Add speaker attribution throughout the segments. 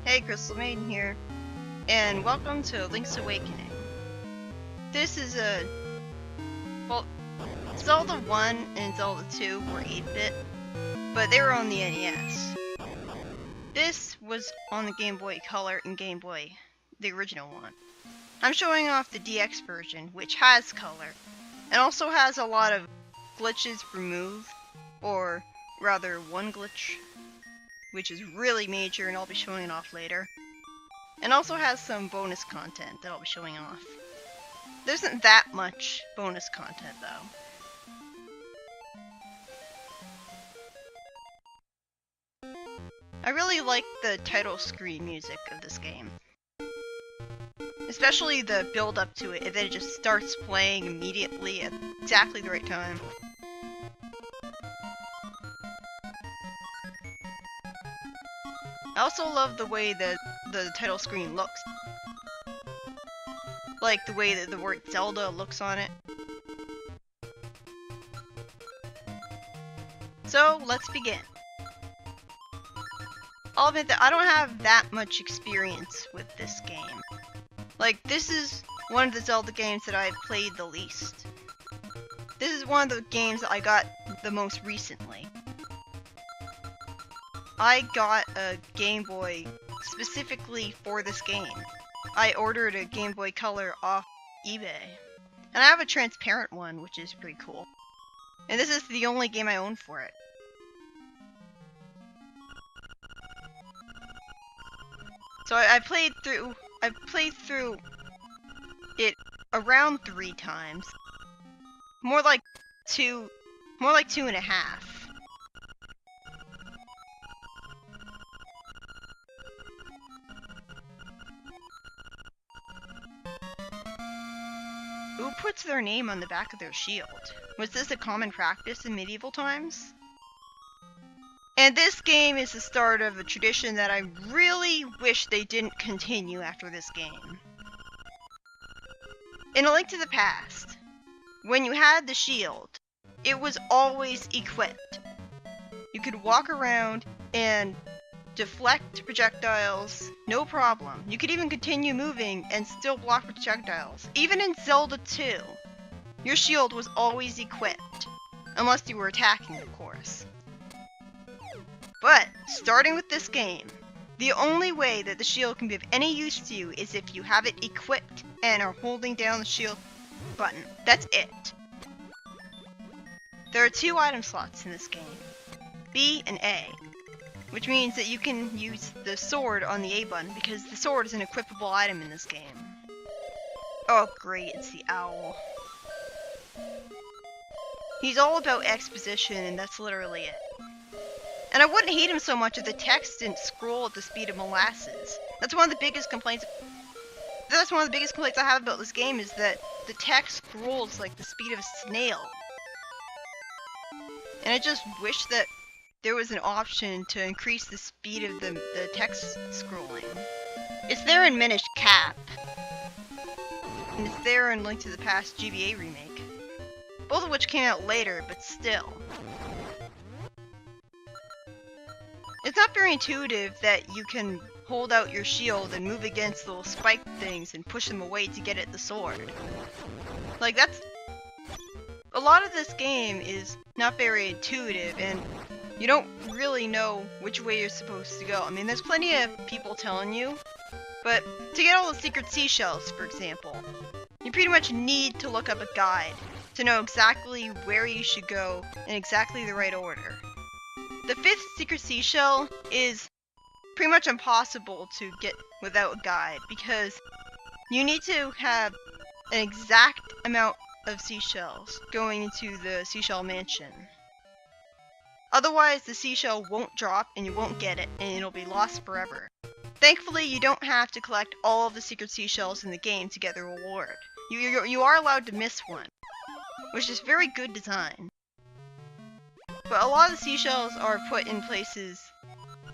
Speaker 1: Hey, Crystal Maiden here, and welcome to Link's Awakening. This is well, Zelda 1 and Zelda 2 were 8-bit, but they were on the NES. This was on the Game Boy Color and Game Boy, the original one. I'm showing off the DX version, which has color, and also has a lot of glitches removed, or rather one glitch, which is really major and I'll be showing it off later. And also has some bonus content that I'll be showing off. There isn't that much bonus content though. I really like the title screen music of this game. Especially the build up to it, and then it just starts playing immediately at exactly the right time. I also love the way that the title screen looks. Like the way that the word Zelda looks on it. So, let's begin. I'll admit that I don't have that much experience with this game. Like, this is one of the Zelda games that I've played the least. This is one of the games that I got the most recently. I got a Game Boy specifically for this game. I ordered a Game Boy Color off eBay. And I have a transparent one, which is pretty cool. And this is the only game I own for it. So I played through it around 3 times. More like 2.5. Who puts their name on the back of their shield? Was this a common practice in medieval times? And this game is the start of a tradition that I really wish they didn't continue after this game. In A Link to the Past, when you had the shield, it was always equipped. You could walk around and deflect projectiles, no problem. You could even continue moving and still block projectiles. Even in Zelda 2, your shield was always equipped. Unless you were attacking, of course. But, starting with this game, the only way that the shield can be of any use to you is if you have it equipped and are holding down the shield button. That's it. There are 2 item slots in this game, B and A, which means that you can use the sword on the A button because the sword is an equipable item in this game. Oh great, it's the owl. He's all about exposition and that's literally it. And I wouldn't hate him so much if the text didn't scroll at the speed of molasses. That's one of the biggest complaints I have about this game is that the text scrolls like the speed of a snail. And I just wish that there was an option to increase the speed of the text scrolling. It's there in Minish Cap. And it's there in Link to the Past GBA remake. Both of which came out later, but still. It's not very intuitive that you can hold out your shield and move against the little spike things and push them away to get at the sword. Like, that's... A lot of this game is not very intuitive, and you don't really know which way you're supposed to go. I mean, there's plenty of people telling you, but to get all the secret seashells, for example, you pretty much need to look up a guide to know exactly where you should go in exactly the right order. The 5th secret seashell is pretty much impossible to get without a guide because you need to have an exact amount of seashells going into the seashell mansion. Otherwise, the seashell won't drop and you won't get it and it'll be lost forever. Thankfully, you don't have to collect all of the secret seashells in the game to get the reward. You are allowed to miss one, which is very good design. But a lot of the seashells are put in places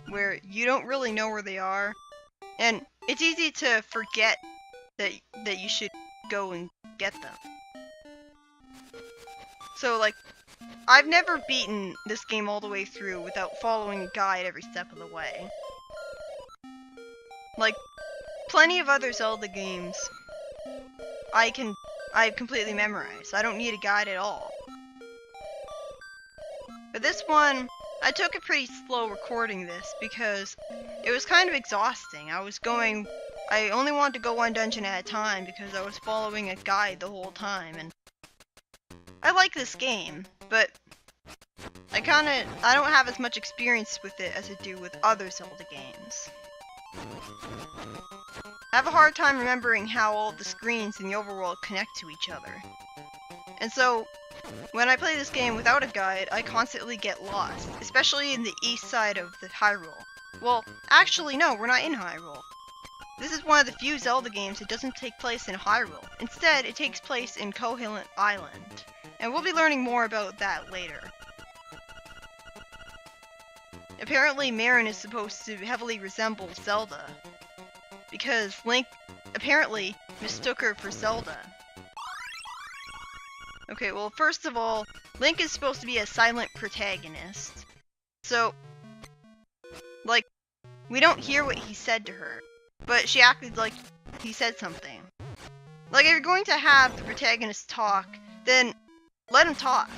Speaker 1: where you don't really know where they are, and it's easy to forget that you should go and get them. So, like, I've never beaten this game all the way through without following a guide every step of the way. Like, plenty of other Zelda games, I've completely memorized. I don't need a guide at all. But this one, I took it pretty slow recording this because it was kind of exhausting. I only wanted to go one dungeon at a time because I was following a guide the whole time, and I like this game, but I don't have as much experience with it as I do with other Zelda games. I have a hard time remembering how all the screens in the overworld connect to each other. And so, when I play this game without a guide, I constantly get lost, especially in the east side of the Hyrule. Well, actually no, we're not in Hyrule. This is one of the few Zelda games that doesn't take place in Hyrule. Instead, it takes place in Koholint Island. And we'll be learning more about that later. Apparently, Marin is supposed to heavily resemble Zelda, because Link apparently mistook her for Zelda. Okay, well, first of all, Link is supposed to be a silent protagonist. So, like, we don't hear what he said to her, but she acted like he said something. Like, if you're going to have the protagonist talk, then let him talk.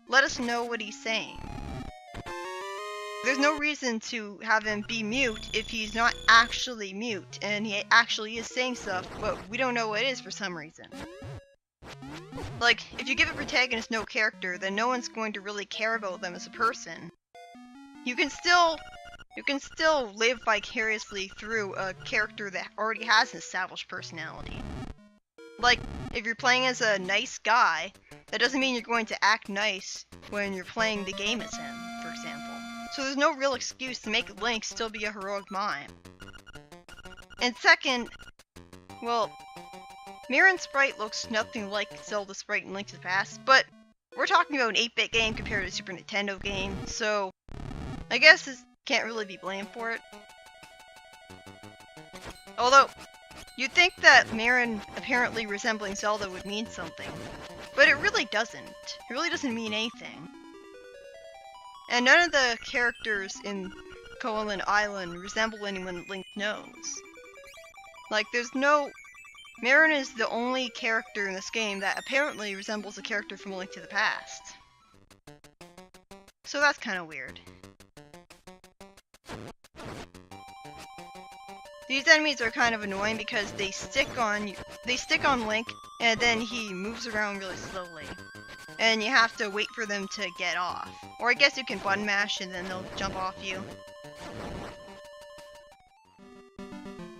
Speaker 1: Let us know what he's saying. There's no reason to have him be mute if he's not actually mute, and he actually is saying stuff, but we don't know what it is for some reason. Like, if you give a protagonist no character, then no one's going to really care about them as a person. You can still live vicariously through a character that already has an established personality. Like, if you're playing as a nice guy, that doesn't mean you're going to act nice when you're playing the game as him, for example. So there's no real excuse to make Link still be a heroic mime. And second, well, Marin's sprite looks nothing like Zelda's sprite in Link to the Past, but we're talking about an 8-bit game compared to a Super Nintendo game, so I guess this can't really be blamed for it. Although, you'd think that Marin apparently resembling Zelda would mean something, but it really doesn't. It really doesn't mean anything. And none of the characters in Koholint Island resemble anyone Link knows. Like, Marin is the only character in this game that apparently resembles a character from A Link to the Past. So that's kind of weird. These enemies are kind of annoying because they stick on Link, and then he moves around really slowly. And you have to wait for them to get off. Or I guess you can button mash and then they'll jump off you.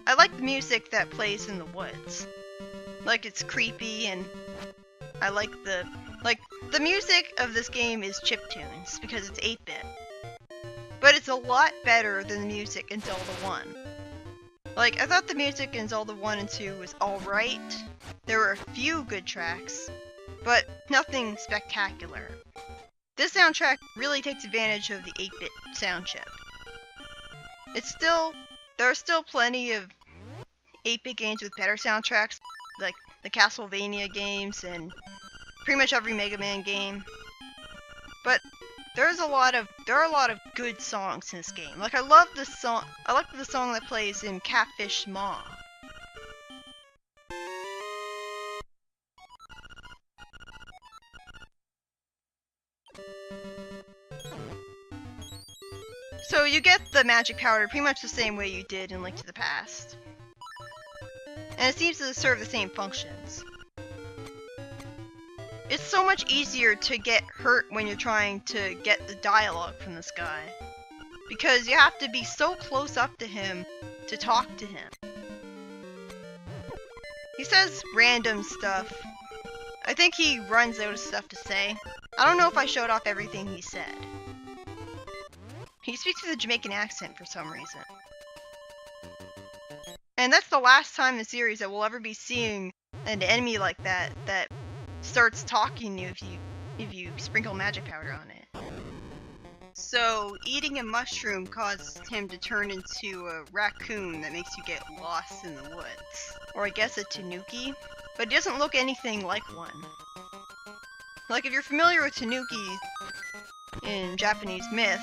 Speaker 1: I like the music that plays in the woods. Like, it's creepy, and I like the music of this game is chiptunes because it's 8-bit. But it's a lot better than the music in Zelda 1. Like, I thought the music in Zelda 1 and 2 was alright. There were a few good tracks, but nothing spectacular. This soundtrack really takes advantage of the 8-bit sound chip. There are still plenty of 8-bit games with better soundtracks, like the Castlevania games and pretty much every Mega Man game. But there are a lot of good songs in this game. Like, I like the song that plays in Catfish Maw. So you get the magic powder pretty much the same way you did in Link to the Past. And it seems to serve the same functions. It's so much easier to get hurt when you're trying to get the dialogue from this guy, because you have to be so close up to him to talk to him. He says random stuff. I think he runs out of stuff to say. I don't know if I showed off everything he said. He speaks with a Jamaican accent for some reason. And that's the last time in the series that we'll ever be seeing an enemy like that starts talking to you if you sprinkle magic powder on it. So, eating a mushroom caused him to turn into a raccoon that makes you get lost in the woods. Or I guess a tanuki, but it doesn't look anything like one. Like, if you're familiar with tanuki in Japanese myth,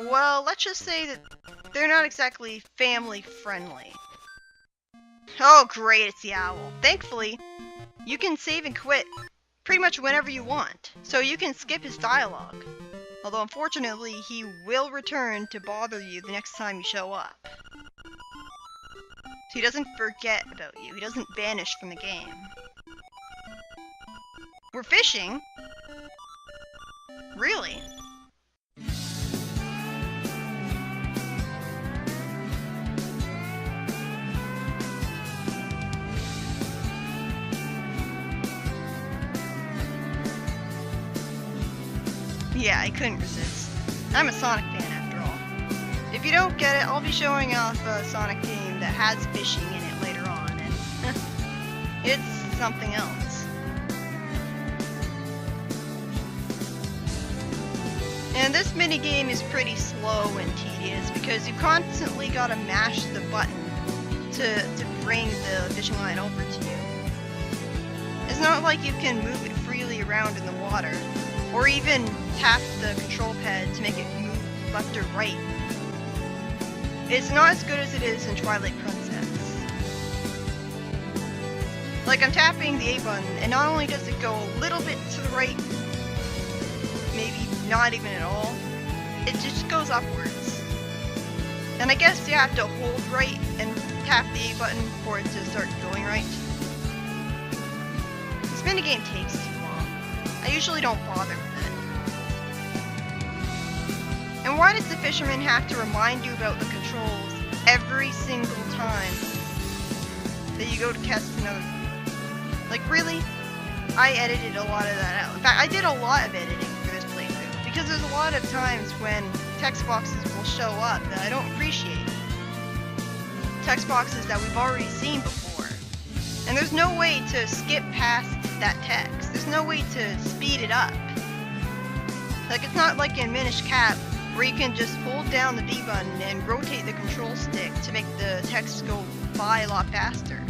Speaker 1: well, let's just say that they're not exactly family friendly. Oh great, it's the owl. Thankfully, you can save and quit pretty much whenever you want, so you can skip his dialogue. Although unfortunately, he will return to bother you the next time you show up. So he doesn't forget about you, he doesn't vanish from the game. We're fishing? Really? Yeah, I couldn't resist. I'm a Sonic fan after all. If you don't get it, I'll be showing off a Sonic game that has fishing in it later on, and it's something else. And this minigame is pretty slow and tedious because you constantly gotta mash the button to bring the fishing line over to you. It's not like you can move it freely around in the water, or even tap the control pad to make it move left or right. It's not as good as it is in Twilight Princess. Like, I'm tapping the A button, and not only does it go a little bit to the right, maybe not even at all, it just goes upwards. And I guess you have to hold right and tap the A button for it to start going right. This minigame takes too long. I usually don't bother with it. And why does the fisherman have to remind you about the controls every single time that you go to cast another? Like, really? I edited a lot of that out. In fact, I did a lot of editing for this playthrough, because there's a lot of times when text boxes will show up that I don't appreciate. Text boxes that we've already seen before. And there's no way to skip past that text. There's no way to speed it up. Like, it's not like in Minish Cap, where you can just hold down the B button and rotate the control stick to make the text go by a lot faster.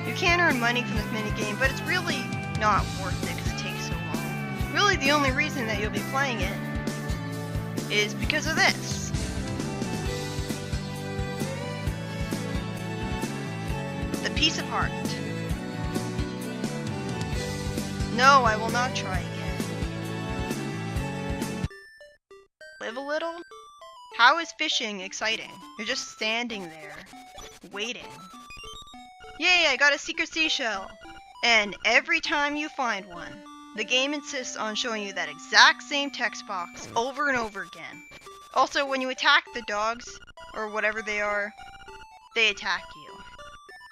Speaker 1: You can earn money from this minigame, but it's really not worth it because it takes so long. Really, the only reason that you'll be playing it is because of this. The piece of heart. No, I will not try again. Live a little? How is fishing exciting? You're just standing there, waiting. Yay, I got a secret seashell! And every time you find one, the game insists on showing you that exact same text box over and over again. Also, when you attack the dogs, or whatever they are, they attack you.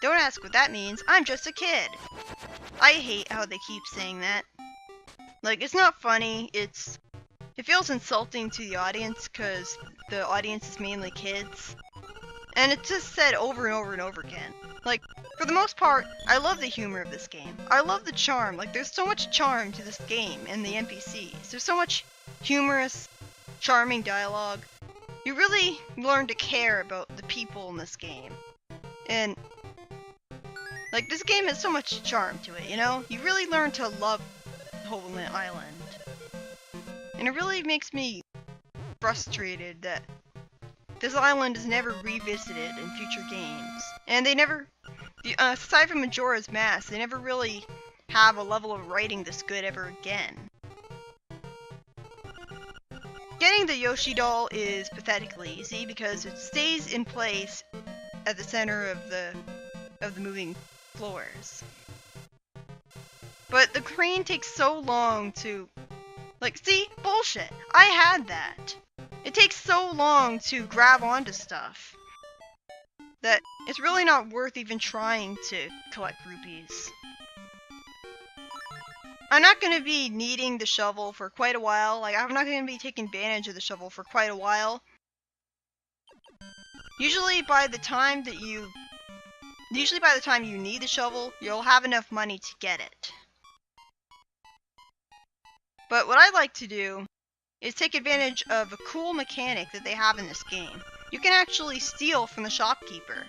Speaker 1: Don't ask what that means, I'm just a kid! I hate how they keep saying that. Like, it's not funny, it feels insulting to the audience, because the audience is mainly kids. And it's just said over and over and over again. Like, for the most part, I love the humor of this game. I love the charm. Like, there's so much charm to this game and the NPCs. There's so much humorous, charming dialogue. You really learn to care about the people in this game. And, like, this game has so much charm to it, you know? You really learn to love Koholint Island. And it really makes me frustrated that this island is never revisited in future games. And they never, aside from Majora's Mask, they never really have a level of writing this good ever again. Getting the Yoshi doll is pathetically easy because it stays in place at the center of the moving floors. But the crane takes so long to, like, see? Bullshit! I had that! It takes so long to grab onto stuff that it's really not worth even trying to collect rupees. I'm not going to be needing the shovel for quite a while. Like, I'm not going to be taking advantage of the shovel for quite a while. Usually by the time you need the shovel, you'll have enough money to get it. But what I like to do is take advantage of a cool mechanic that they have in this game. You can actually steal from the shopkeeper.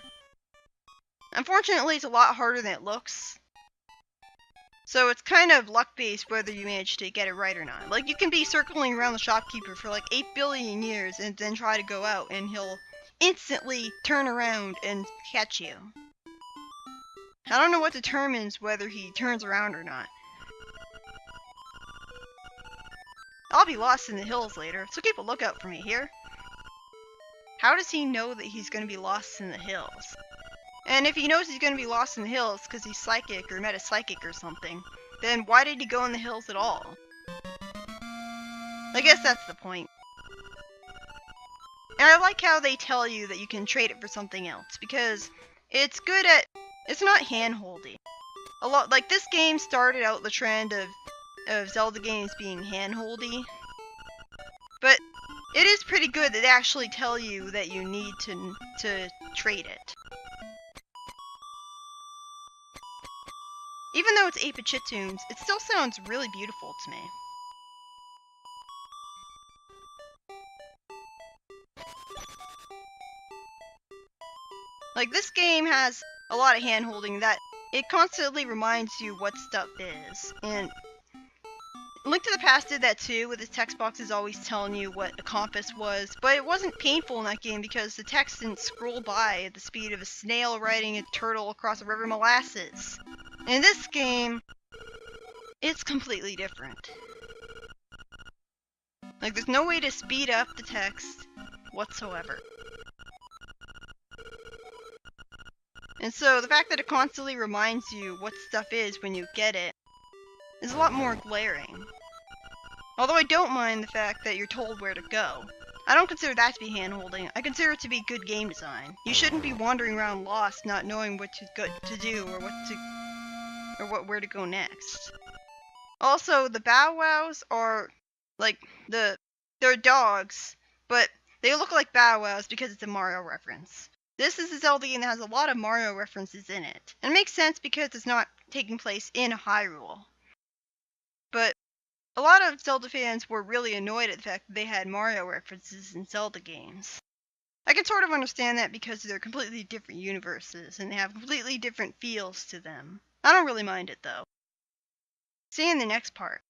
Speaker 1: Unfortunately, it's a lot harder than it looks. So it's kind of luck-based whether you manage to get it right or not. Like, you can be circling around the shopkeeper for like 8 billion years and then try to go out and he'll instantly turn around and catch you. I don't know what determines whether he turns around or not. I'll be lost in the hills later, so keep a lookout for me here. How does he know that he's going to be lost in the hills? And if he knows he's going to be lost in the hills because he's psychic or met a psychic or something, then why did he go in the hills at all? I guess that's the point. And I like how they tell you that you can trade it for something else, because it's good at... It's not hand-holdy. A lot, like, this game started out the trend of Zelda games being hand-holdy, but it is pretty good that they actually tell you that you need to trade it. Even though it's 8-bit chiptunes, it still sounds really beautiful to me. Like, this game has a lot of hand-holding that it constantly reminds you what stuff is, and Link to the Past did that too, with its text boxes always telling you what a compass was, but it wasn't painful in that game because the text didn't scroll by at the speed of a snail riding a turtle across a river molasses. In this game, it's completely different. Like, there's no way to speed up the text whatsoever. And so the fact that it constantly reminds you what stuff is when you get it is a lot more glaring. Although I don't mind the fact that you're told where to go. I don't consider that to be hand-holding. I consider it to be good game design. You shouldn't be wandering around lost, not knowing what to do or where to go next. Also, the Bow Wows are like they're dogs, but they look like Bow Wows because it's a Mario reference. This is a Zelda game that has a lot of Mario references in it. And it makes sense because it's not taking place in Hyrule. But a lot of Zelda fans were really annoyed at the fact that they had Mario references in Zelda games. I can sort of understand that because they're completely different universes and they have completely different feels to them. I don't really mind it though. See you in the next part.